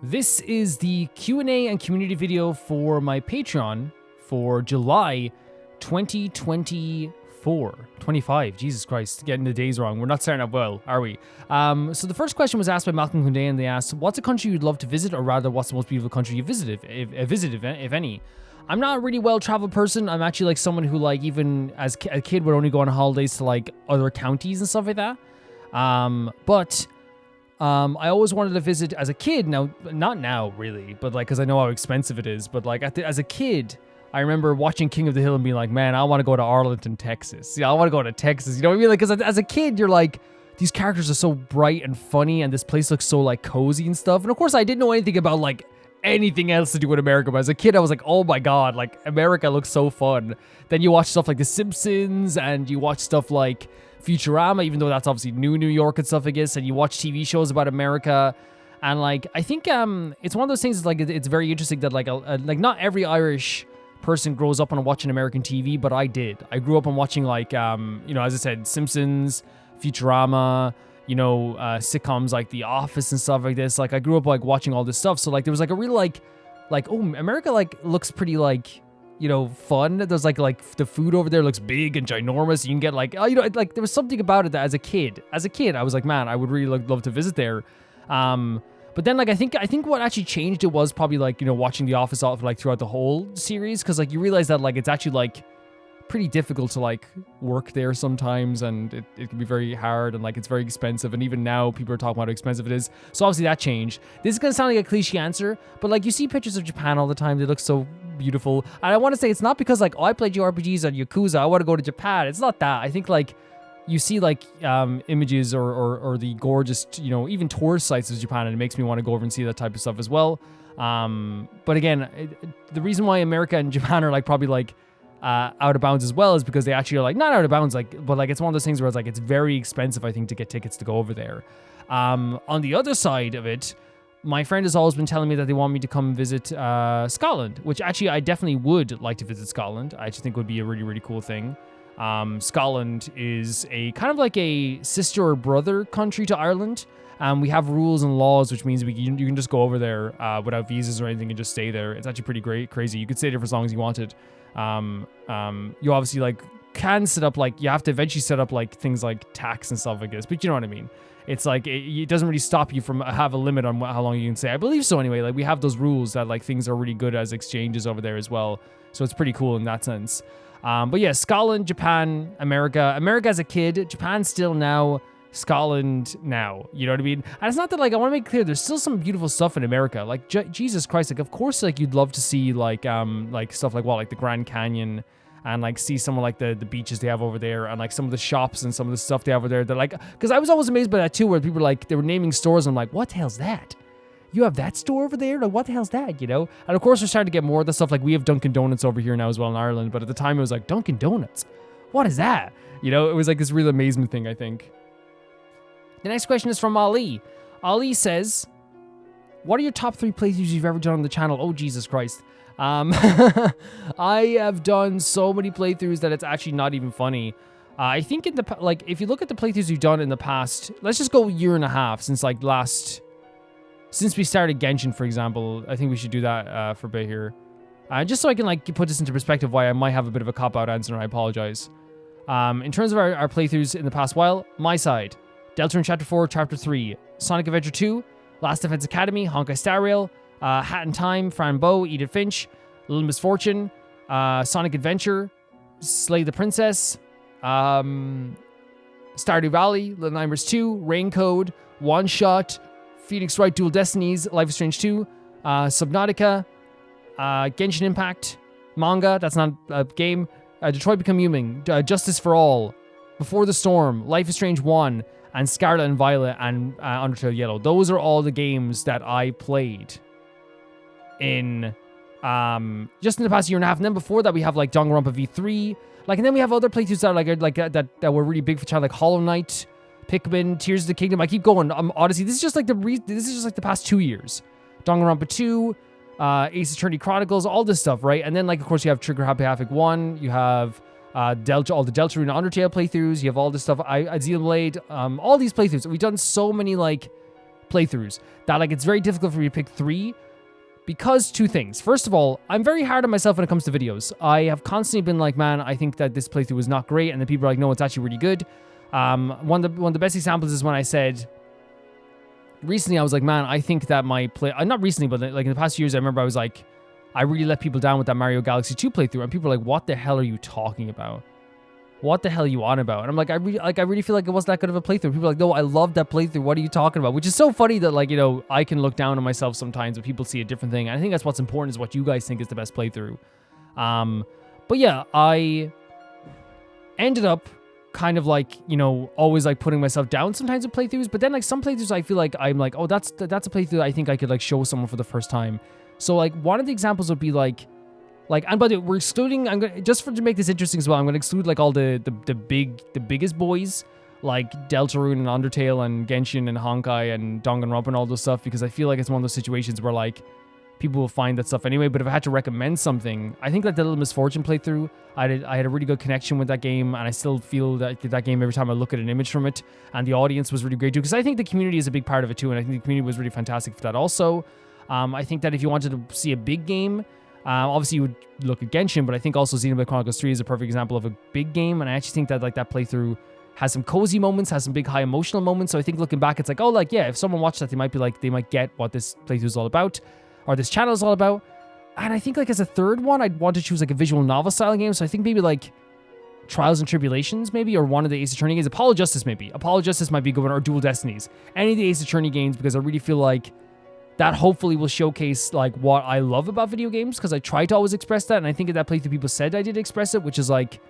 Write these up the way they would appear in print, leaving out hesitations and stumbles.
This is the Q&A and community video for my Patreon for July 2024. 25, Jesus Christ, getting the days wrong. We're not starting out well, are we? So the first question was asked by Malcolm Kunde, and they asked, what's a country you'd love to visit, or rather, what's the most beautiful country you visited, if any? I'm not a really well-traveled person. I'm actually like someone who, like, even as a kid would only go on holidays to like other counties and stuff like that. I always wanted to visit as a kid. Now, not now really, but like, cause I know how expensive it is. But like as a kid, I remember watching King of the Hill and being like, man, I want to go to Arlington, Texas. Yeah, I want to go to Texas. You know what I mean? Like, cause as a kid, you're like, these characters are so bright and funny, and this place looks so like cozy and stuff. And of course, I didn't know anything about like anything else to do with America. But as a kid, I was like, oh my God, like America looks so fun. Then you watch stuff like The Simpsons, and you watch stuff like Futurama, even though that's obviously New York and stuff, I guess, and you watch TV shows about America, and like I think it's one of those things that's, like, it's very interesting that like not every Irish person grows up on watching American TV, but I did. I grew up on watching like as I said, Simpsons, Futurama, sitcoms like The Office and stuff like this. Like I grew up like watching all this stuff, so like there was like a real like oh, America like looks pretty like fun. There's like the food over there looks big and ginormous. You can get like, like there was something about it that as a kid, I was like, man, I would really love to visit there. But then like, I think what actually changed it was probably like, watching The Office like throughout the whole series. Cause like you realize that like, it's actually like pretty difficult to like work there sometimes, and it can be very hard, and like it's very expensive, and even now people are talking about how expensive it is. So obviously that changed. This is gonna sound like a cliche answer, but like you see pictures of Japan all the time, they look so beautiful. And I want to say it's not because like, oh, I played JRPGs on Yakuza, I want to go to Japan. It's not that. I think like you see like images or the gorgeous even tourist sites of Japan, and it makes me want to go over and see that type of stuff as well. But again, the reason why America and Japan are like probably like out of bounds as well is because they actually are like not out of bounds, like, but like it's one of those things where it's like it's very expensive, I think, to get tickets to go over there. On the other side of it, my friend has always been telling me that they want me to come visit Scotland, which actually I definitely would like to visit Scotland. I just think would be a really, really cool thing. Scotland is a kind of like a sister or brother country to Ireland. We have rules and laws, which means you can just go over there without visas or anything and just stay there. It's actually pretty crazy. You could stay there for as long as you wanted. You obviously like can set up like, you have to eventually set up like things like tax and stuff like this, but you know what I mean? It's like, it doesn't really stop you from have a limit on how long you can stay. I believe so anyway. Like we have those rules that like things are really good as exchanges over there as well. So it's pretty cool in that sense. But yeah, Scotland, Japan, America as a kid, Japan still now, Scotland now, you know what I mean? And it's not that like, I want to make clear, there's still some beautiful stuff in America. Like Jesus Christ, like of course, like you'd love to see like stuff like like the Grand Canyon, and like see some of like the beaches they have over there, and like some of the shops and some of the stuff they have over there. That like, because I was always amazed by that too, where people like, they were naming stores, and I'm like, what the hell's that? You have that store over there? Like, what the hell's that, And of course, we're starting to get more of the stuff. Like, we have Dunkin' Donuts over here now as well in Ireland. But at the time, it was like, Dunkin' Donuts? What is that? It was like this real amazement thing, I think. The next question is from Ali. Ali says, what are your top 3 playthroughs you've ever done on the channel? Oh, Jesus Christ. I have done so many playthroughs that it's actually not even funny. I think if you look at the playthroughs you've done in the past, let's just go 1.5 years since we started Genshin, for example. I think we should do that for a bit here. Just so I can like put this into perspective, why I might have a bit of a cop-out answer, and I apologize. In terms of our playthroughs in the past while, my side, Deltarune Chapter 4, Chapter 3, Sonic Adventure 2, Last Defense Academy, Honkai Star Rail, Hat in Time, Fran Bow, Edith Finch, Little Misfortune, Sonic Adventure, Slay the Princess, Stardew Valley, Little Nightmares 2, Rain Code, One Shot, Phoenix Wright Dual Destinies, Life is Strange 2, Subnautica, Genshin Impact, manga, that's not a game, Detroit Become Human, Justice for All, Before the Storm, Life is Strange 1, and Scarlet and Violet, and Undertale Yellow. Those are all the games that I played in just in the past 1.5 years. And then before that, we have like Danganronpa V3, like, and then we have other playthroughs that that were really big for channel, like Hollow Knight, Pikmin, Tears of the Kingdom. I keep going. Odyssey. This is just like the past 2 years. Danganronpa 2, Ace Attorney Chronicles, all this stuff, right? And then like of course you have Trigger Happy Havoc 1, you have all the Deltarune Undertale playthroughs, you have all this stuff, Xenoblade, all these playthroughs. We've done so many like playthroughs. That like it's very difficult for me to pick 3 because 2 things. First of all, I'm very hard on myself when it comes to videos. I have constantly been like, man, I think that this playthrough was not great, and then people are like, no, it's actually really good. One of the best examples is when I said recently, I was like, man, I think that my not recently, but like in the past few years, I remember I was like, I really let people down with that Mario Galaxy 2 playthrough, and people are like, what the hell are you talking about? What the hell are you on about? And I'm like, I really feel like it wasn't that good of a playthrough. People are like, no, I love that playthrough. What are you talking about? Which is so funny that, like, you know, I can look down on myself sometimes, but people see a different thing. And I think that's what's important, is what you guys think is the best playthrough. But yeah, I ended up kind of like, you know, always like putting myself down sometimes with playthroughs. But then like some playthroughs, I feel like I'm like, oh, that's a playthrough I think I could like show someone for the first time. So like one of the examples would be like, and by the way, we're excluding, I'm gonna, just to make this interesting as well, I'm gonna exclude like all the biggest boys, like Deltarune and Undertale and Genshin and Honkai and Danganronpa and all those stuff, because I feel like it's one of those situations where like people will find that stuff anyway. But if I had to recommend something, I think that the Little Misfortune playthrough, I had a really good connection with that game, and I still feel that game every time I look at an image from it, and the audience was really great too, because I think the community is a big part of it too, and I think the community was really fantastic for that also. I think that if you wanted to see a big game, obviously you would look at Genshin, but I think also Xenoblade Chronicles 3 is a perfect example of a big game, and I actually think that like that playthrough has some cozy moments, has some big high emotional moments. So I think looking back, it's like, oh, like, yeah, if someone watched that, they might get what this playthrough is all about, or this channel is all about. And I think like as a third one, I'd want to choose like a visual novel style game. So I think maybe like Trials and Tribulations maybe, or one of the Ace Attorney games. Apollo Justice maybe. Apollo Justice might be a good one, or Dual Destinies. Any of the Ace Attorney games, because I really feel like that hopefully will showcase like what I love about video games, because I try to always express that, and I think in that playthrough people said I did express it, which is like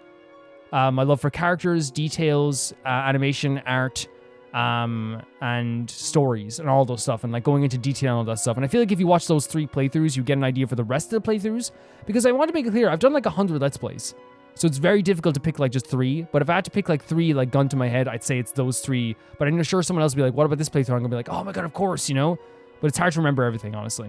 my love for characters, details, animation, art, and stories, and all those stuff, and like going into detail and all that stuff. And I feel like if you watch those 3 playthroughs, you get an idea for the rest of the playthroughs, because I want to make it clear, I've done like 100 Let's Plays, so it's very difficult to pick like just 3. But if I had to pick like 3, like gun to my head, I'd say it's those 3. But I'm sure someone else would be like, what about this playthrough? I'm gonna be like, oh my god, of course, you know. But it's hard to remember everything, honestly.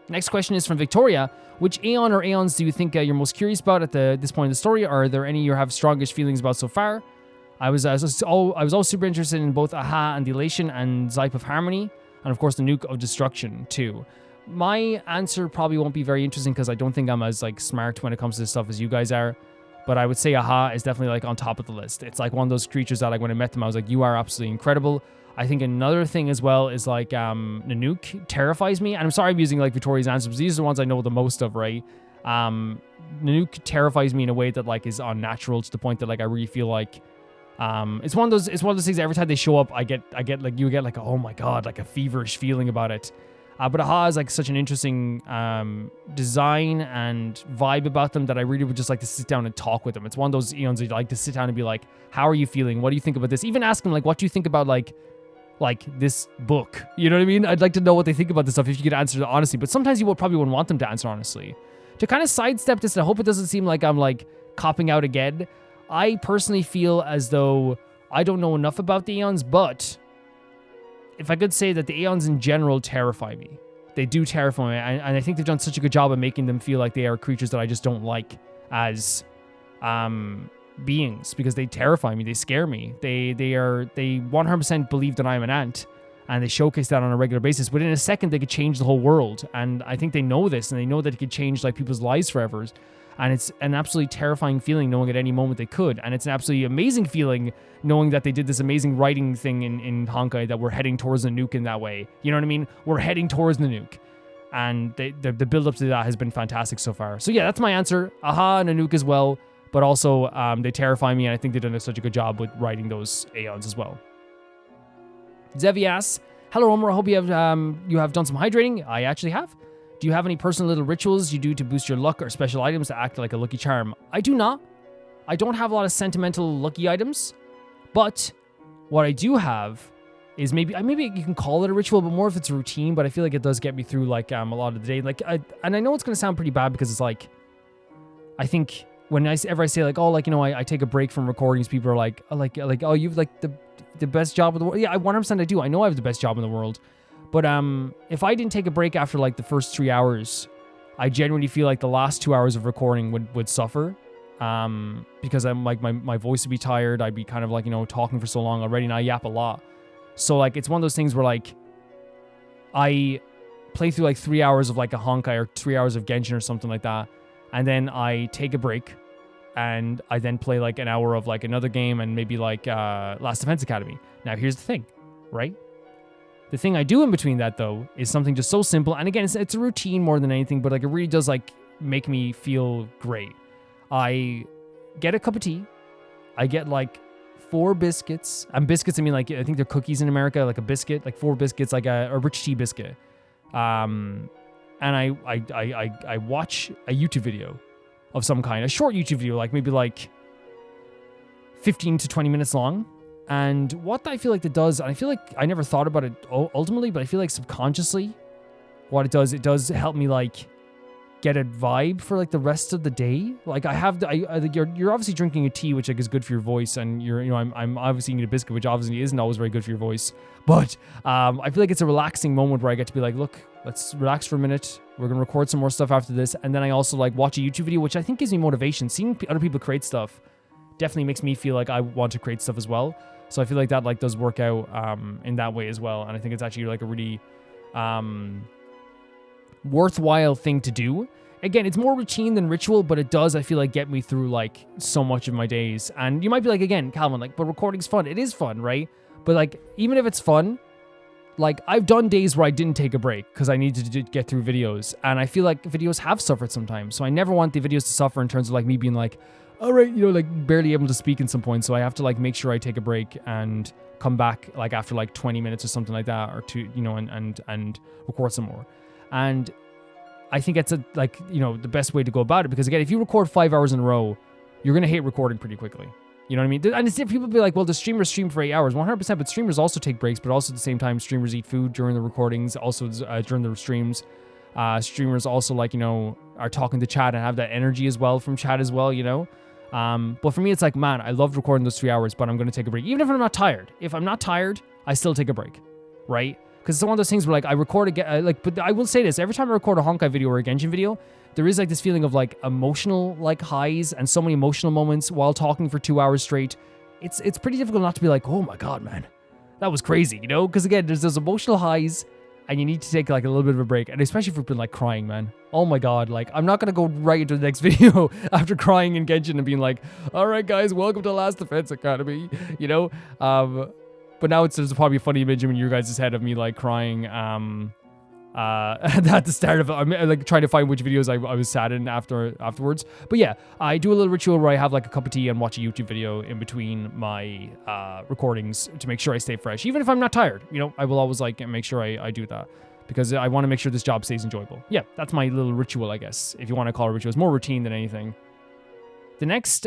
Next question is from Victoria. Which Aeon or Aeons do you think you're most curious about at this point in the story? Are there any you have strongest feelings about so far? I was always super interested in both Aha and the Elation and Zype of Harmony, and of course the Nuke of Destruction too. My answer probably won't be very interesting because I don't think I'm as like smart when it comes to this stuff as you guys are. But I would say Aha is definitely like on top of the list. It's like one of those creatures that like when I met them, I was like, you are absolutely incredible. I think another thing as well is like Nanook terrifies me. And I'm sorry I'm using like Victoria's answers. These are the ones I know the most of, right? Nanook terrifies me in a way that like is unnatural, to the point that like I really feel like it's one of those things every time they show up, I get like, you get like, oh my god, like a feverish feeling about it. But Aha is like such an interesting design and vibe about them that I really would just like to sit down and talk with them. It's one of those Aeons that you like to sit down and be like, how are you feeling? What do you think about this? Even ask them like, what do you think about like this book? You know what I mean? I'd like to know what they think about this stuff if you could answer it honestly. But sometimes you probably wouldn't want them to answer honestly. To kind of sidestep this, and I hope it doesn't seem like I'm like copping out again, I personally feel as though I don't know enough about the Aeons, but if I could say that the Aeons in general terrify me. They do terrify me, and I think they've done such a good job of making them feel like they are creatures that I just don't like as beings, because they terrify me, they scare me. They 100% believe that I'm an ant, and they showcase that on a regular basis. But in a second, they could change the whole world, and I think they know this, and they know that it could change like people's lives forever. And it's an absolutely terrifying feeling knowing at any moment they could. And it's an absolutely amazing feeling knowing that they did this amazing writing thing in Honkai, that we're heading towards the nuke in that way. You know what I mean? We're heading towards the nuke. And the build-up to that has been fantastic so far. So yeah, that's my answer. Aha and a nuke as well. But also, they terrify me, and I think they've done such a good job with writing those Aeons as well. Zevi asks, hello, Omar. I hope you have done some hydrating. I actually have. Do you have any personal little rituals you do to boost your luck, or special items to act like a lucky charm? I do not. I don't have a lot of sentimental lucky items, but what I do have is maybe you can call it a ritual, but more if it's a routine. But I feel like it does get me through like a lot of the day. Like, and I know it's gonna sound pretty bad, because it's like, I think whenever I say like, oh, like, you know, I take a break from recordings, people are like, oh, you've like the best job in the world. Yeah, 100% I do. I know I have the best job in the world. But if I didn't take a break after like the first 3 hours, I genuinely feel like the last 2 hours of recording would suffer. Because I'm like my voice would be tired. I'd be kind of like, you know, talking for so long already, and I yap a lot. So like it's one of those things where like I play through like 3 hours of like a Honkai or 3 hours of Genshin or something like that, and then I take a break, and I then play like an hour of like another game and maybe like Last Defense Academy. Now here's the thing, right? The thing I do in between that though is something just so simple, and again it's a routine more than anything, but like it really does like make me feel great. I get a cup of tea, I get like 4 biscuits. And biscuits, I mean like I think they're cookies in America, like a biscuit, like 4 biscuits, like a rich tea biscuit. And I watch a YouTube video of some kind, a short YouTube video, like maybe like 15 to 20 minutes long. And what I feel like that does, and I feel like I never thought about it ultimately, but I feel like subconsciously what it does help me like get a vibe for like the rest of the day. Like you're obviously drinking a tea, which like is good for your voice, and I'm obviously eating a biscuit, which obviously isn't always very good for your voice. But I feel like it's a relaxing moment where I get to be like, look, let's relax for a minute. We're gonna record some more stuff after this, and then I also like watch a YouTube video, which I think gives me motivation. Seeing other people create stuff definitely makes me feel like I want to create stuff as well. So I feel like that like does work out in that way as well, and I think it's actually like a really worthwhile thing to do. Again, it's more routine than ritual, but it does, I feel like, get me through like so much of my days. And you might be like, again, Calvin, like, but recording's fun. It is fun, right? But like, even if it's fun, like I've done days where I didn't take a break because I needed to get through videos, and I feel like videos have suffered sometimes. So I never want the videos to suffer in terms of like me being like, all right, like barely able to speak in some points. So I have to like make sure I take a break and come back like after like 20 minutes or something like that, or two, and record some more. And I think it's the best way to go about it, because again, if you record 5 hours in a row, you're going to hate recording pretty quickly. You know what I mean? And people be like, well, the streamers stream for 8 hours, 100%, but streamers also take breaks, but also at the same time, streamers eat food during the recordings, also during the streams. Streamers also are talking to chat and have that energy as well from chat as well, But for me, it's like, man, I love recording those 3 hours, but I'm going to take a break. Even if I'm not tired. If I'm not tired, I still take a break, right? Because it's one of those things where like I record again, but I will say this, every time I record a Honkai video or a Genshin video, there is like this feeling of like emotional like highs and so many emotional moments while talking for 2 hours straight. It's pretty difficult not to be like, oh my God, man, that was crazy, Because again, there's those emotional highs and you need to take like a little bit of a break. And especially if you've been like crying, man. Oh my God, like I'm not going to go right into the next video after crying in Genshin and being like, all right, guys, welcome to Last Defense Academy, But now there's probably a funny image in your guys' head of me like crying at the start of it. I'm like trying to find which videos I was sad in afterwards. But yeah, I do a little ritual where I have like a cup of tea and watch a YouTube video in between my recordings to make sure I stay fresh. Even if I'm not tired, I will always like make sure I do that, because I want to make sure this job stays enjoyable. Yeah, that's my little ritual, I guess, if you want to call it a ritual. It's more routine than anything. The next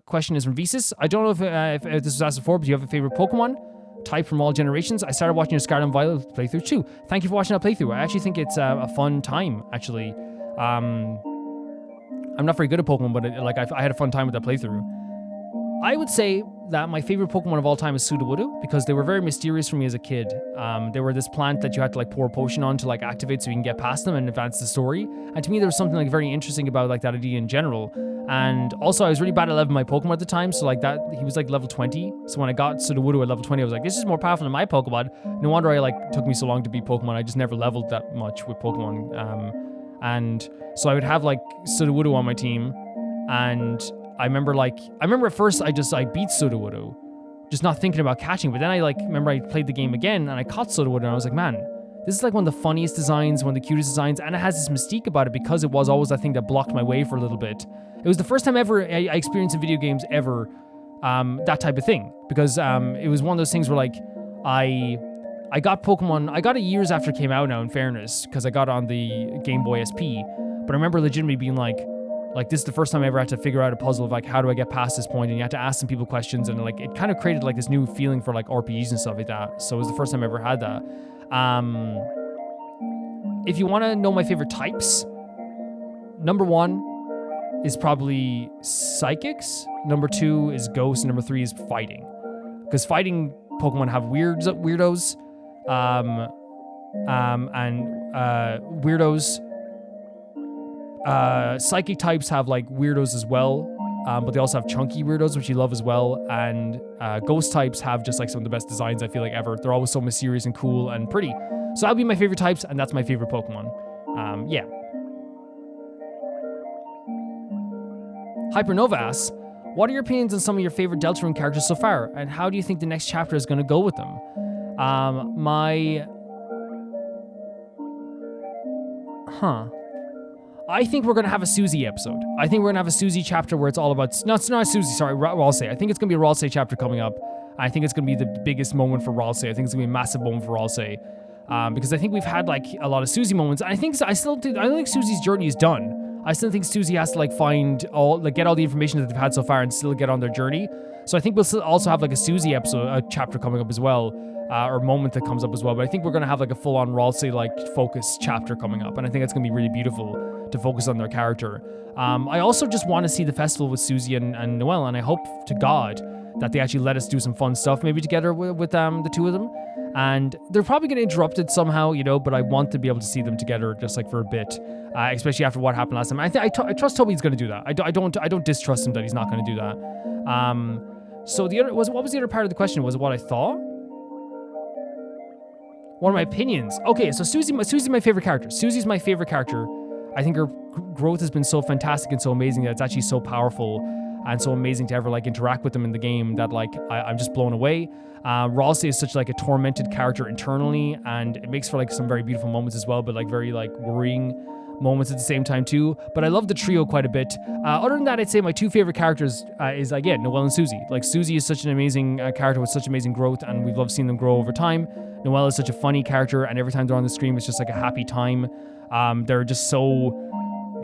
question is from Visus. I don't know if this was asked before, but do you have a favorite Pokemon type from all generations? I started watching your Scarlet and Violet playthrough too. Thank you for watching that playthrough. I actually think it's a fun time, actually. I'm not very good at Pokemon, but I had a fun time with that playthrough. I would say that my favorite Pokemon of all time is Sudowoodo, because they were very mysterious for me as a kid. They were this plant that you had to like pour a potion on to like activate so you can get past them and advance the story. And to me, there was something like very interesting about like that idea in general. And also, I was really bad at leveling my Pokemon at the time, so like that, he was like level 20. So when I got Sudowoodo at level 20, I was like, this is more powerful than my Pokemon. No wonder took me so long to beat Pokemon. I just never leveled that much with Pokemon. And so I would have like Sudowoodo on my team, and I remember at first I beat Sudowoodo, just not thinking about catching. But then I remember I played the game again and I caught Sudowoodo, and I was like, man, this is like one of the funniest designs, one of the cutest designs, and it has this mystique about it because it was always, I think, that blocked my way for a little bit. It was the first time ever I experienced in video games ever that type of thing, because it was one of those things where like I got Pokemon, I got it years after it came out now, in fairness, because I got it on the Game Boy SP, but I remember legitimately being like this is the first time I ever had to figure out a puzzle of like, how do I get past this point? And you had to ask some people questions, and like it kind of created like this new feeling for like RPGs and stuff like that. So it was the first time I ever had that. If you want to know my favorite types, number 1 is probably Psychics, number 2 is Ghosts, and number 3 is Fighting. Because fighting Pokemon have weirdos, and weirdos. Psychic types have like weirdos as well. but they also have chunky weirdos, which you love as well. And ghost types have just like some of the best designs I feel like ever. They're always so mysterious and cool and pretty. So that'll be my favorite types, and that's my favorite Pokemon. Yeah. Hypernova asks, what are your opinions on some of your favorite Deltarune characters so far, and how do you think the next chapter is going to go with them? I think we're going to have a Suzy episode. I think we're going to have a Suzy chapter where it's all about... No, it's not Suzy, sorry, Ralsei. I think it's going to be a Ralsei chapter coming up. I think it's going to be the biggest moment for Ralsei. I think it's going to be a massive moment for Ralsei. Because I think we've had, like, a lot of Suzy moments. I don't think Suzy's journey is done. I still think Suzy has to, like, get all the information that they've had so far and still get on their journey. So I think we'll still also have, like, a Suzy episode, a chapter coming up as well. Or moment that comes up as well. But I think we're going to have, like, a full-on Ralsei, like, focus chapter coming up. And I think it's going to be really beautiful to focus on their character. I also just want to see the festival with Suzy and Noelle, and I hope to God that they actually let us do some fun stuff maybe together with the two of them. And they're probably going to interrupt it somehow, you know, but I want to be able to see them together just like for a bit, especially after what happened last time. I trust Toby's going to do that. I don't distrust him that he's not going to do that. So what was the other part of the question? Was it what I thought? One of my opinions. Okay, so Suzy's my favorite character. Suzy's my favorite character. I think her growth has been so fantastic and so amazing that it's actually so powerful and so amazing to ever like interact with them in the game that like I'm just blown away. Ralsei is such like a tormented character internally, and it makes for like some very beautiful moments as well, but like very like worrying moments at the same time too. But I love the trio quite a bit. Other than that, I'd say my two favorite characters is again Noelle and Suzy. Like Suzy is such an amazing character with such amazing growth, and we've loved seeing them grow over time. Noelle is such a funny character, and every time they're on the screen, it's just like a happy time. They're just so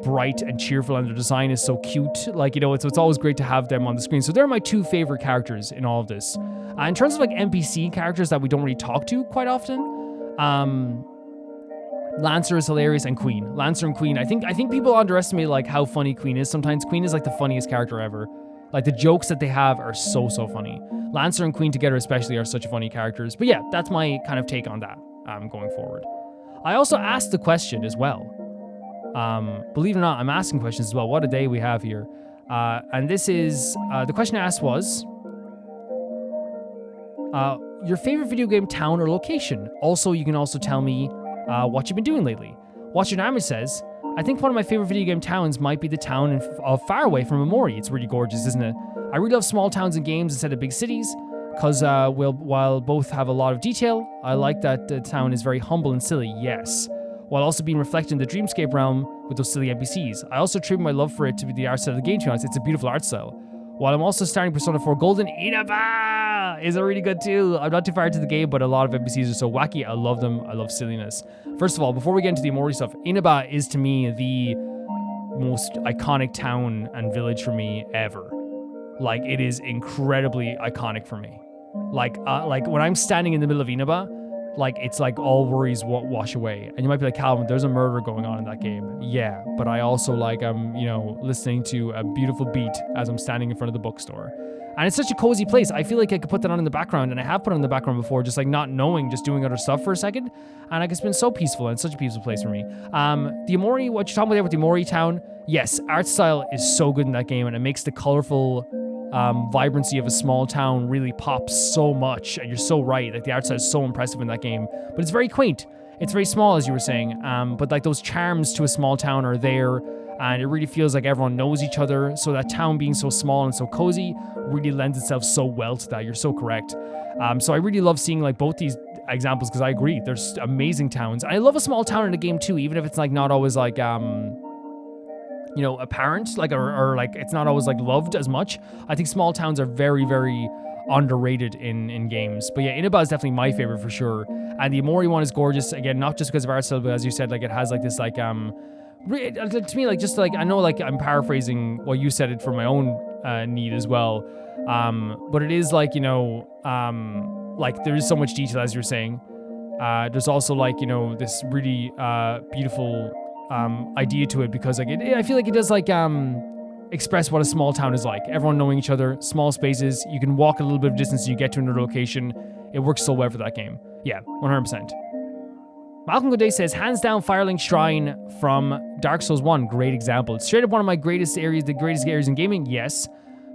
bright and cheerful, and their design is so cute. Like, you know, it's always great to have them on the screen. So they're my two favorite characters in all of this. In terms of like NPC characters that we don't really talk to quite often, Lancer is hilarious, and Queen. Lancer and Queen. I think people underestimate like how funny Queen is sometimes. Queen is like the funniest character ever. Like the jokes that they have are so funny. Lancer and Queen together especially are such funny characters. But yeah, that's my kind of take on that going forward. I also asked the question as well. Believe it or not, I'm asking questions as well. What a day we have here. And this is, the question I asked was, your favorite video game town or location. Also, you can also tell me what you've been doing lately. Watch Your Damage says, I think one of my favorite video game towns might be the town of far away from Amori. It's really gorgeous, isn't it? I really love small towns and games instead of big cities, because while both have a lot of detail, I like that the town is very humble and silly, yes, while also being reflected in the dreamscape realm with those silly NPCs. I also attribute my love for it to be the art style of the game, to be honest. It's a beautiful art style. While I'm also starting Persona 4 Golden, Inaba is really good too. I'm not too far into the game, but a lot of NPCs are so wacky. I love them. I love silliness. First of all, before we get into the Amori stuff, Inaba is to me the most iconic town and village for me ever. Like, it is incredibly iconic for me. Like when I'm standing in the middle of Inaba, like it's like all worries wash away. And you might be like, Calvin, there's a murder going on in that game. Yeah, but I also like I'm listening to a beautiful beat as I'm standing in front of the bookstore. And it's such a cozy place. I feel like I could put that on in the background, and I have put it in the background before, just like not knowing, just doing other stuff for a second. And like it's been so peaceful, and such a peaceful place for me. The Amori, what you're talking about there with the Amori town, yes, art style is so good in that game, and it makes the colorful vibrancy of a small town really pop so much. And you're so right, like the art style is so impressive in that game. But it's very quaint. It's very small, as you were saying. But like those charms to a small town are there. And it really feels like everyone knows each other. So that town being so small and so cozy really lends itself so well to that. You're so correct. So I really love seeing like both these examples, because I agree. There's amazing towns. I love a small town in a game too, even if it's like not always like apparent, like or like it's not always like loved as much. I think small towns are very, very underrated in games. But yeah, Inaba is definitely my favorite for sure. And the Amori one is gorgeous. Again, not just because of art style, but as you said, like it has like this like to me, like just like I know like I'm paraphrasing what you said it for my own need as well. But it is like like there is so much detail, as you're saying. There's also like this really beautiful idea to it, because like I feel like it does like express what a small town is like. Everyone knowing each other, small spaces. You can walk a little bit of distance and you get to another location. It works so well for that game. Yeah, 100%. Malcolm Goday says, hands down, Firelink Shrine from Dark Souls 1. Great example. It's straight up one of my greatest areas, the greatest areas in gaming. Yes.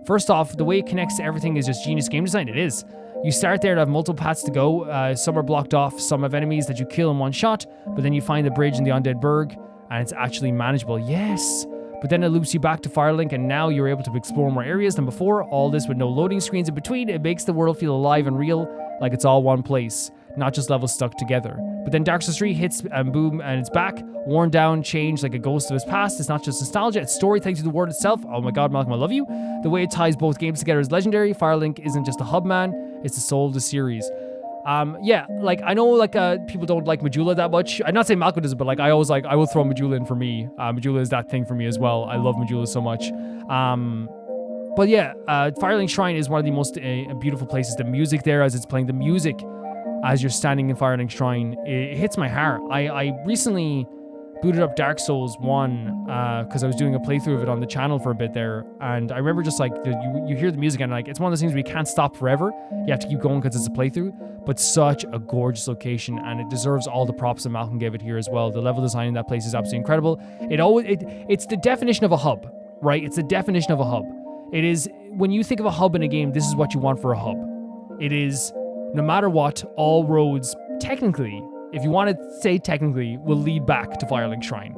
First off, the way it connects to everything is just genius game design. It is. You start there to have multiple paths to go. Some are blocked off. Some have enemies that you kill in one shot. But then you find the bridge in the Undead Burg, and it's actually manageable. Yes. But then it loops you back to Firelink, and now you're able to explore more areas than before. All this with no loading screens in between. It makes the world feel alive and real, like it's all one place, not just levels stuck together. But then Dark Souls 3 hits and boom, and it's back, worn down, changed like a ghost of his past. It's not just nostalgia, it's storytelling through the world itself. Oh my god, Malcolm, I love you. The way it ties both games together is legendary. Firelink isn't just a hub, man, it's the soul of the series. Yeah, like, I know, like, people don't like Majula that much. I'm not saying Malcolm does it, but, like, I always, like, I will throw Majula in for me. Majula is that thing for me as well. I love Majula so much. But yeah, Firelink Shrine is one of the most beautiful places. The music there as it's playing, the music as you're standing in Firelink Shrine, it hits my heart. I recently booted up Dark Souls 1 because I was doing a playthrough of it on the channel for a bit there, and I remember just like you hear the music and like it's one of those things where you can't stop forever. You have to keep going because it's a playthrough, but such a gorgeous location, and it deserves all the props that Malcolm gave it here as well. The level design in that place is absolutely incredible. It's the definition of a hub, right? It's the definition of a hub. It is, when you think of a hub in a game, this is what you want for a hub. It is, no matter what, all roads, technically, if you want to say technically, will lead back to Firelink Shrine.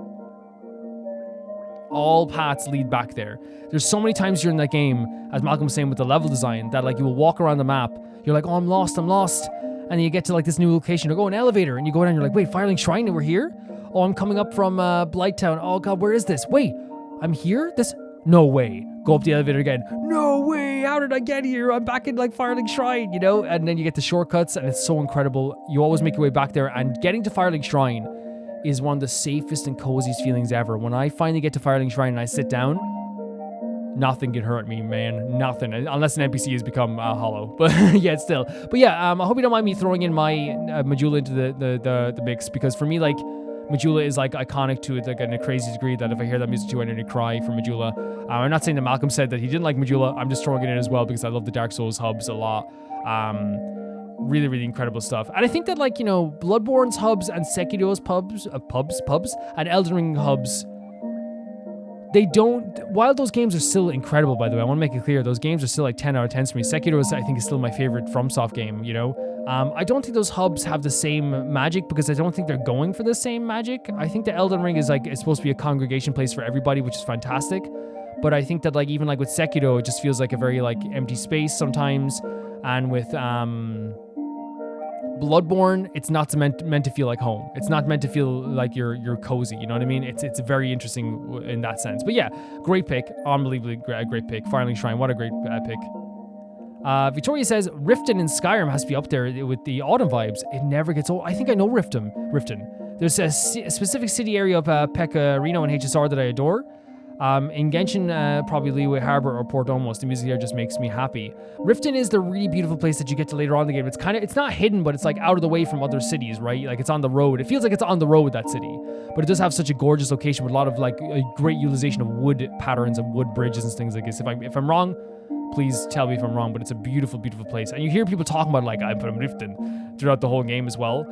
All paths lead back there. There's so many times during that game, as Malcolm was saying with the level design, that like you will walk around the map, you're like, oh, I'm lost. And then you get to like this new location, or go an elevator, and you go down, you're like, wait, Firelink Shrine, and we're here? Oh, I'm coming up from Blighttown. Oh god, where is this? Wait, I'm here? No way. Go up the elevator again. No way, how did I get here? I'm back in like Firelink Shrine, you know? And then you get the shortcuts, and it's so incredible. You always make your way back there, and getting to Firelink Shrine is one of the safest and coziest feelings ever. When I finally get to Firelink Shrine and I sit down, nothing can hurt me, man. Nothing. Unless an NPC has become hollow. But yeah, still. But yeah, I hope you don't mind me throwing in my Majula into the mix, because for me, like, Majula is like iconic to it, like in a crazy degree that if I hear that music too, I nearly cry for Majula. I'm not saying that Malcolm said that he didn't like Majula. I'm just throwing it in as well because I love the Dark Souls hubs a lot. Really, really incredible stuff. And I think that, like, you know, Bloodborne's hubs and Sekiro's pubs and Elden Ring hubs, they don't, while those games are still incredible, by the way, I want to make it clear, those games are still like 10 out of 10 for me. Sekiro I think is still my favorite FromSoft game, you know? I don't think those hubs have the same magic because I don't think they're going for the same magic. I think the Elden Ring is like, it's supposed to be a congregation place for everybody, which is fantastic. But I think that, like, even like with Sekiro, it just feels like a very like empty space sometimes. And with Bloodborne, it's not meant to feel like home. It's not meant to feel like you're cozy. You know what I mean? It's very interesting in that sense. But yeah, great pick, unbelievably great pick. Firelink Shrine, what a great pick. Victoria says Riften in Skyrim has to be up there with the autumn vibes. It never gets old. I think I know Riften. There's a specific city area of Pecorino and HSR that I adore. In Genshin, probably Liyue Harbor or Port Almost. The music here just makes me happy. Riften is the really beautiful place that you get to later on in the game. It's not hidden, but it's like out of the way from other cities, right? Like it's on the road. It feels like it's on the road, that city. But it does have such a gorgeous location with a lot of like a great utilization of wood patterns and wood bridges and things like this. If I'm wrong, please tell me if I'm wrong, but it's a beautiful, beautiful place. And you hear people talking about like, I'm from Riften throughout the whole game as well.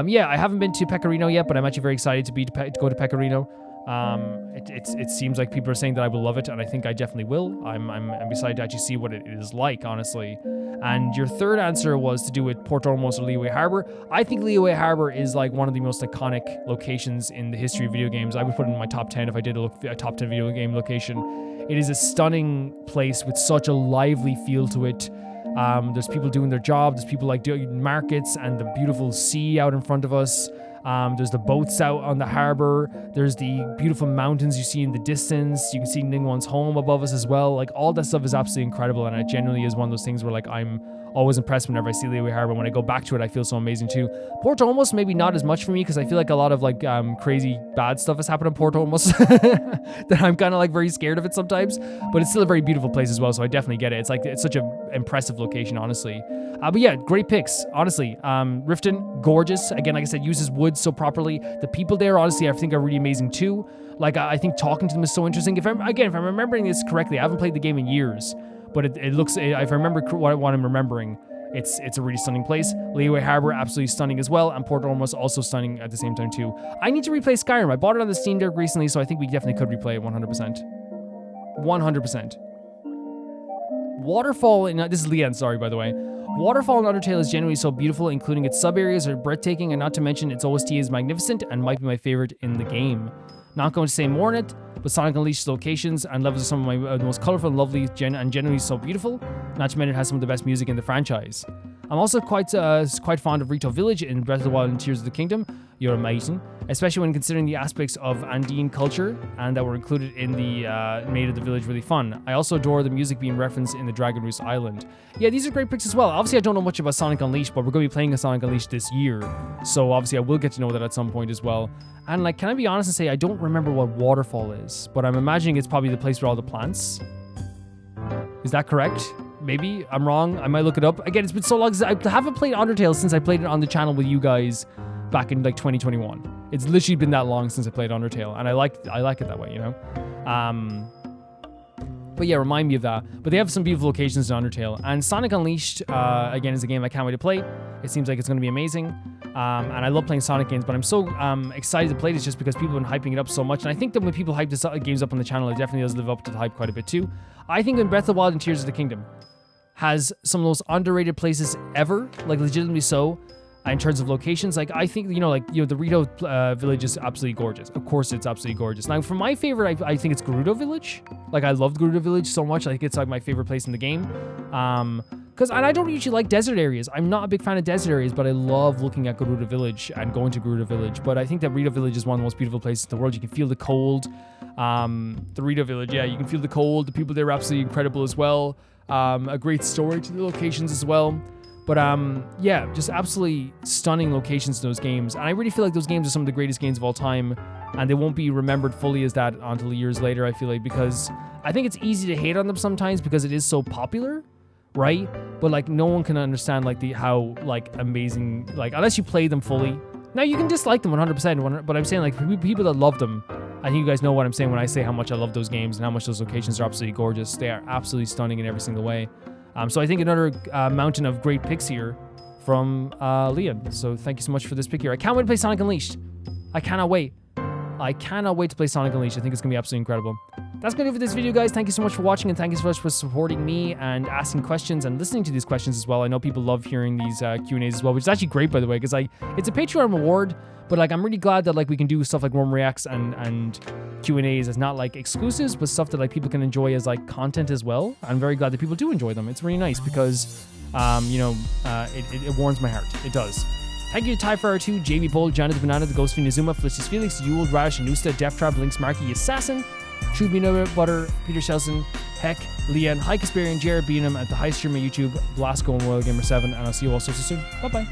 Yeah, I haven't been to Pecorino yet, but I'm actually very excited to go to Pecorino. It seems like people are saying that I will love it, and I think I definitely will. I'm excited to actually see what it is like, honestly. And your third answer was to do with Port Ormos or Liyue Harbor. I think Liyue Harbor is like one of the most iconic locations in the history of video games. I would put it in my top 10 if I did a top 10 video game location. It is a stunning place with such a lively feel to it. There's people doing their job. There's people like doing markets and the beautiful sea out in front of us. There's the boats out on the harbor. There's the beautiful mountains you see in the distance. You can see Ningguang's home above us as well. Like, all that stuff is absolutely incredible, and it genuinely is one of those things where, like, I'm always impressed whenever I see Liyue Harbor. When I go back to it, I feel so amazing too. Port Almost maybe not as much for me because I feel like a lot of like crazy bad stuff has happened in Port Almost that I'm kind of like very scared of it sometimes. But it's still a very beautiful place as well, so I definitely get it. It's like, it's such an impressive location, honestly. But yeah, great picks, honestly. Riften, gorgeous. Again, like I said, uses wood so properly. The people there, honestly, I think are really amazing too. Like, I think talking to them is so interesting. If I'm remembering this correctly, I haven't played the game in years, but it looks, if I remember what I'm remembering, It's a really stunning place. Liyue Harbor, absolutely stunning as well, and Port Ormuz also stunning at the same time too. I need to replay Skyrim. I bought it on the Steam Deck recently, so I think we definitely could replay it 100%. 100%. Waterfall in this is Leanne, sorry by the way. Waterfall in Undertale is genuinely so beautiful, including its sub-areas are breathtaking, and not to mention its OST is magnificent and might be my favorite in the game. Not going to say more on it, but Sonic Unleashed locations and levels are some of my most colorful and lovely and genuinely so beautiful. Not to mention it has some of the best music in the franchise. I'm also quite fond of Rito Village in Breath of the Wild and Tears of the Kingdom. You're amazing, especially when considering the aspects of Andean culture and that were included in the made of the village really fun. I also adore the music being referenced in the Dragon Roost Island. Yeah, these are great picks as well. Obviously, I don't know much about Sonic Unleashed, but we're going to be playing a Sonic Unleashed this year, so obviously I will get to know that at some point as well. And like, can I be honest and say I don't remember what Waterfall is, but I'm imagining it's probably the place where all the plants. Is that correct? Maybe I'm wrong. I might look it up. Again, it's been so long since I haven't played Undertale since I played it on the channel with you guys back in like 2021. It's literally been that long since I played Undertale, and I like it that way, you know. But yeah, remind me of that. But they have some beautiful locations in Undertale, and Sonic Unleashed again is a game I can't wait to play. It seems like it's going to be amazing, and I love playing Sonic games. But I'm so excited to play this just because people have been hyping it up so much, and I think that when people hype this games up on the channel, it definitely does live up to the hype quite a bit too. I think in Breath of the Wild and Tears of the Kingdom has some of the most underrated places ever, like legitimately so, in terms of locations. Like, I think, the Rito Village is absolutely gorgeous. Of course, it's absolutely gorgeous. Now, for my favorite, I think it's Gerudo Village. Like, I love Gerudo Village so much. I think it's like my favorite place in the game. And I don't usually like desert areas. I'm not a big fan of desert areas, but I love looking at Gerudo Village and going to Gerudo Village. But I think that Rito Village is one of the most beautiful places in the world. You can feel the cold. The Rito Village, yeah, you can feel the cold. The people there are absolutely incredible as well. A great story to the locations as well. But yeah, just absolutely stunning locations in those games. And I really feel like those games are some of the greatest games of all time. And they won't be remembered fully as that until years later, I feel like, because I think it's easy to hate on them sometimes because it is so popular, right? But like, no one can understand like how like amazing, like, unless you play them fully. Now you can dislike them 100%, but I'm saying like for people that love them, I think you guys know what I'm saying when I say how much I love those games and how much those locations are absolutely gorgeous. They are absolutely stunning in every single way. So I think another mountain of great picks here from Leon. So thank you so much for this pick here. I can't wait to play Sonic Unleashed. I cannot wait. I cannot wait to play Sonic Unleashed. I think it's going to be absolutely incredible. That's going to do it for this video, guys. Thank you so much for watching, and thank you so much for supporting me and asking questions and listening to these questions as well. I know people love hearing these Q&As as well, which is actually great, by the way, because like it's a Patreon reward, but like I'm really glad that like we can do stuff like Worm Reacts and Q&As as not like exclusives, but stuff that like people can enjoy as like content as well. I'm very glad that people do enjoy them. It's really nice because, it warms my heart. It does. Thank you to TyFire2, JB Bowl, Johnny the Banana, the Ghost Fiend Azuma, Felicitas Felix, Yule, Radish, Anusta, Death Trap, Lynx Marky, Assassin, True Beano Butter, Peter Shelson, Heck, Leanne, High Casparian, Jared Beanham at the High Streamer YouTube, Blasco, and Royal Gamer 7, and I'll see you all so soon. Bye bye.